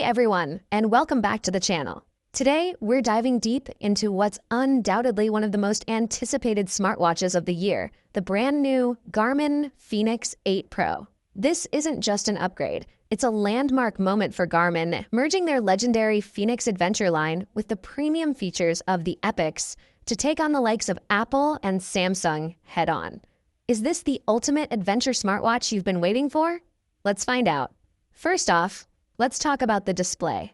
everyone, and welcome back to the channel. Today, we're diving deep into what's undoubtedly one of the most anticipated smartwatches of the year, the brand new Garmin Fenix 8 Pro. This isn't just an upgrade, it's a landmark moment for Garmin, merging their legendary Fenix Adventure line with the premium features of the Epix to take on the likes of Apple and Samsung head-on. Is this the ultimate adventure smartwatch you've been waiting for? Let's find out. First off, let's talk about the display.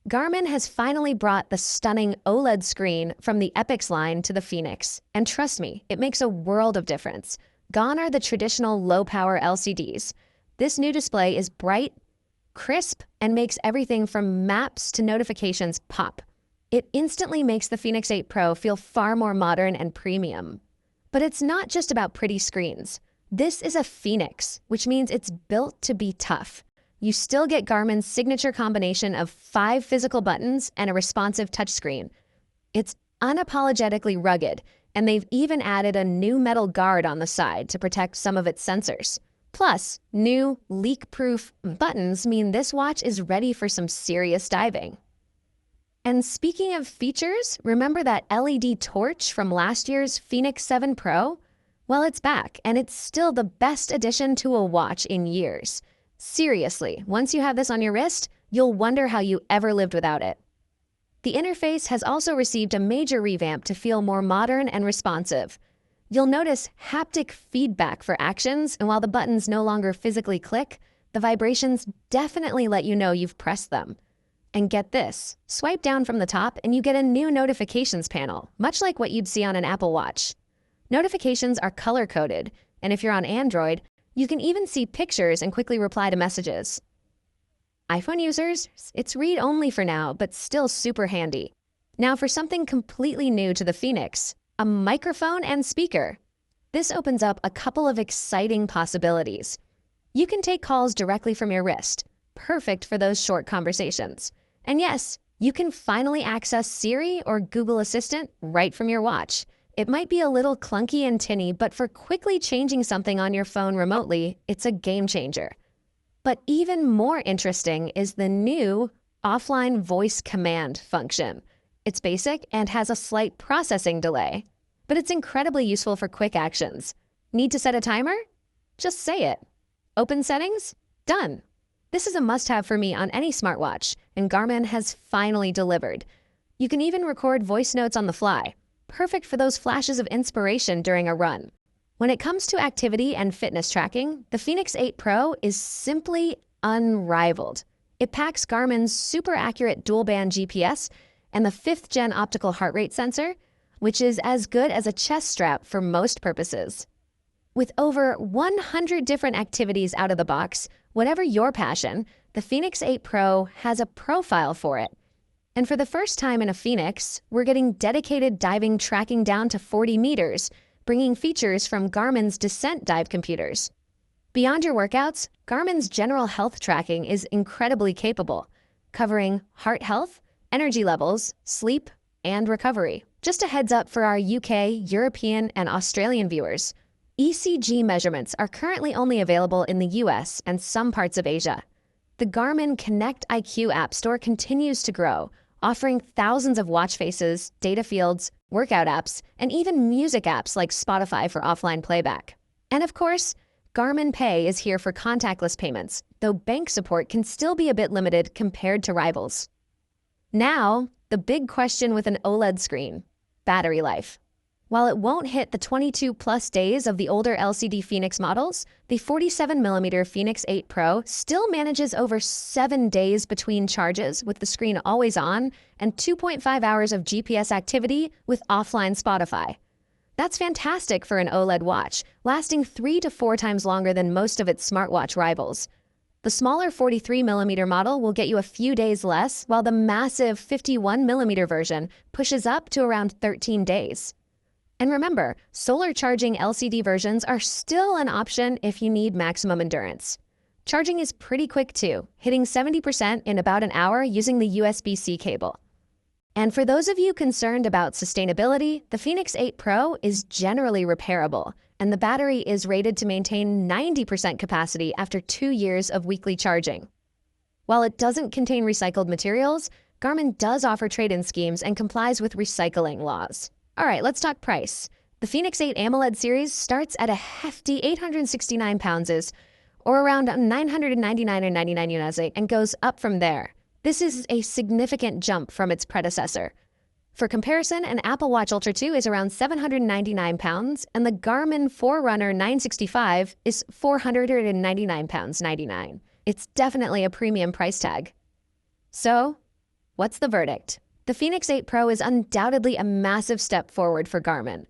Garmin has finally brought the stunning OLED screen from the Epix line to the Fenix, and trust me, it makes a world of difference. Gone are the traditional low-power LCDs. This new display is bright, crisp, and makes everything from maps to notifications pop. It instantly makes the Fenix 8 Pro feel far more modern and premium. But it's not just about pretty screens. This is a Fenix, which means it's built to be tough. You still get Garmin's signature combination of 5 physical buttons and a responsive touchscreen. It's unapologetically rugged, and they've even added a new metal guard on the side to protect some of its sensors. Plus, new leak-proof buttons mean this watch is ready for some serious diving. And speaking of features, remember that LED torch from last year's Fenix 7 Pro? Well, it's back, and it's still the best addition to a watch in years. Seriously, once you have this on your wrist, you'll wonder how you ever lived without it. The interface has also received a major revamp to feel more modern and responsive. You'll notice haptic feedback for actions, and while the buttons no longer physically click, the vibrations definitely let you know you've pressed them. And get this, swipe down from the top and you get a new notifications panel, much like what you'd see on an Apple Watch. Notifications are color-coded, and if you're on Android, you can even see pictures and quickly reply to messages. iPhone users, it's read-only for now, but still super handy. Now for something completely new to the Fenix, a microphone and speaker. This opens up a couple of exciting possibilities. You can take calls directly from your wrist, perfect for those short conversations. And yes, you can finally access Siri or Google Assistant right from your watch. It might be a little clunky and tinny, but for quickly changing something on your phone remotely, it's a game changer. But even more interesting is the new offline voice command function. It's basic and has a slight processing delay, but it's incredibly useful for quick actions. Need to set a timer? Just say it. Open settings? Done. This is a must-have for me on any smartwatch, and Garmin has finally delivered. You can even record voice notes on the fly. Perfect for those flashes of inspiration during a run. When it comes to activity and fitness tracking, the Fenix 8 Pro is simply unrivaled. It packs Garmin's super accurate dual-band GPS and the 5th-gen optical heart rate sensor, which is as good as a chest strap for most purposes. With over 100 different activities out of the box, whatever your passion, the Fenix 8 Pro has a profile for it. And for the first time in a Fenix, we're getting dedicated diving tracking down to 40 meters, bringing features from Garmin's Descent dive computers. Beyond your workouts, Garmin's general health tracking is incredibly capable, covering heart health, energy levels, sleep, and recovery. Just a heads up for our UK, European, and Australian viewers. ECG measurements are currently only available in the US and some parts of Asia. The Garmin Connect IQ app store continues to grow, offering thousands of watch faces, data fields, workout apps, and even music apps like Spotify for offline playback. And of course, Garmin Pay is here for contactless payments, though bank support can still be a bit limited compared to rivals. Now, the big question with an OLED screen: battery life. While it won't hit the 22-plus days of the older LCD Fenix models, the 47mm Fenix 8 Pro still manages over 7 days between charges with the screen always on and 2.5 hours of GPS activity with offline Spotify. That's fantastic for an OLED watch, lasting 3 to 4 times longer than most of its smartwatch rivals. The smaller 43mm model will get you a few days less, while the massive 51mm version pushes up to around 13 days. And remember, solar charging LCD versions are still an option if you need maximum endurance. Charging is pretty quick too, hitting 70% in about an hour using the USB-C cable. And for those of you concerned about sustainability, the Fenix 8 Pro is generally repairable, and the battery is rated to maintain 90% capacity after 2 years of weekly charging. While it doesn't contain recycled materials, Garmin does offer trade-in schemes and complies with recycling laws. All right, let's talk price. The Fenix 8 AMOLED series starts at a hefty 869 pounds, or around $999.99 and goes up from there. This is a significant jump from its predecessor. For comparison, an Apple Watch Ultra 2 is around 799 pounds, and the Garmin Forerunner 965 is 499 pounds 99. It's definitely a premium price tag. So, what's the verdict? The Fenix 8 Pro is undoubtedly a massive step forward for Garmin.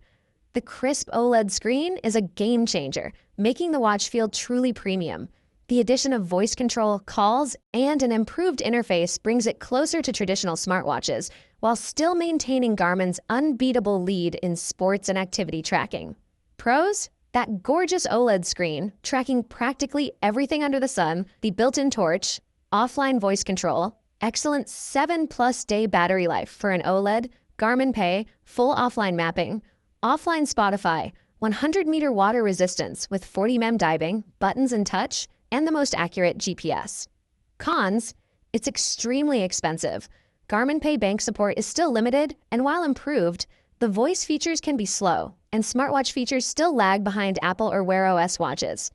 The crisp OLED screen is a game changer, making the watch feel truly premium. The addition of voice control, calls, and an improved interface brings it closer to traditional smartwatches, while still maintaining Garmin's unbeatable lead in sports and activity tracking. Pros? That gorgeous OLED screen, tracking practically everything under the sun, the built-in torch, offline voice control, excellent 7+ day battery life for an OLED, Garmin Pay, full offline mapping, offline Spotify, 100-meter water resistance with 40 mm diving, buttons and touch, and the most accurate GPS. Cons? It's extremely expensive. Garmin Pay bank support is still limited, and while improved, the voice features can be slow, and smartwatch features still lag behind Apple or Wear OS watches.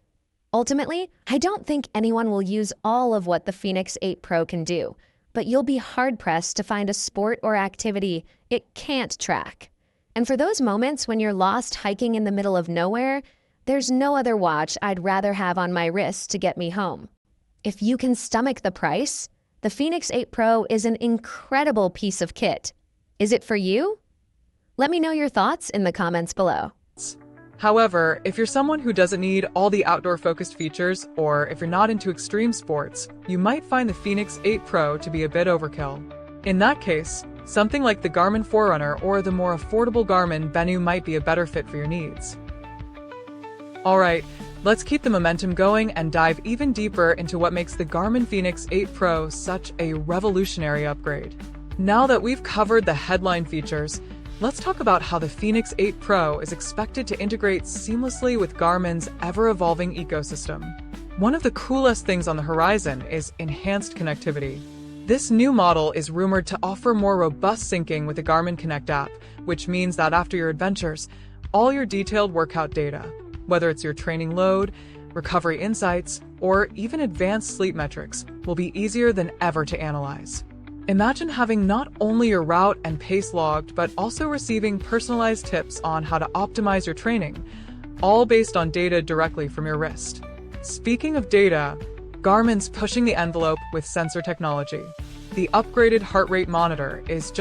Ultimately, I don't think anyone will use all of what the Fenix 8 Pro can do, but you'll be hard-pressed to find a sport or activity it can't track. And for those moments when you're lost hiking in the middle of nowhere, there's no other watch I'd rather have on my wrist to get me home. If you can stomach the price, the Fenix 8 Pro is an incredible piece of kit. Is it for you? Let me know your thoughts in the comments below. However, if you're someone who doesn't need all the outdoor-focused features, or if you're not into extreme sports, you might find the Fenix 8 Pro to be a bit overkill. In that case, something like the Garmin Forerunner or the more affordable Garmin Venu might be a better fit for your needs. Alright, let's keep the momentum going and dive even deeper into what makes the Garmin Fenix 8 Pro such a revolutionary upgrade. Now that we've covered the headline features, let's talk about how the Fenix 8 Pro is expected to integrate seamlessly with Garmin's ever-evolving ecosystem. One of the coolest things on the horizon is enhanced connectivity. This new model is rumored to offer more robust syncing with the Garmin Connect app, which means that after your adventures, all your detailed workout data, whether it's your training load, recovery insights, or even advanced sleep metrics, will be easier than ever to analyze. Imagine having not only your route and pace logged, but also receiving personalized tips on how to optimize your training, all based on data directly from your wrist. Speaking of data, Garmin's pushing the envelope with sensor technology. The upgraded heart rate monitor is just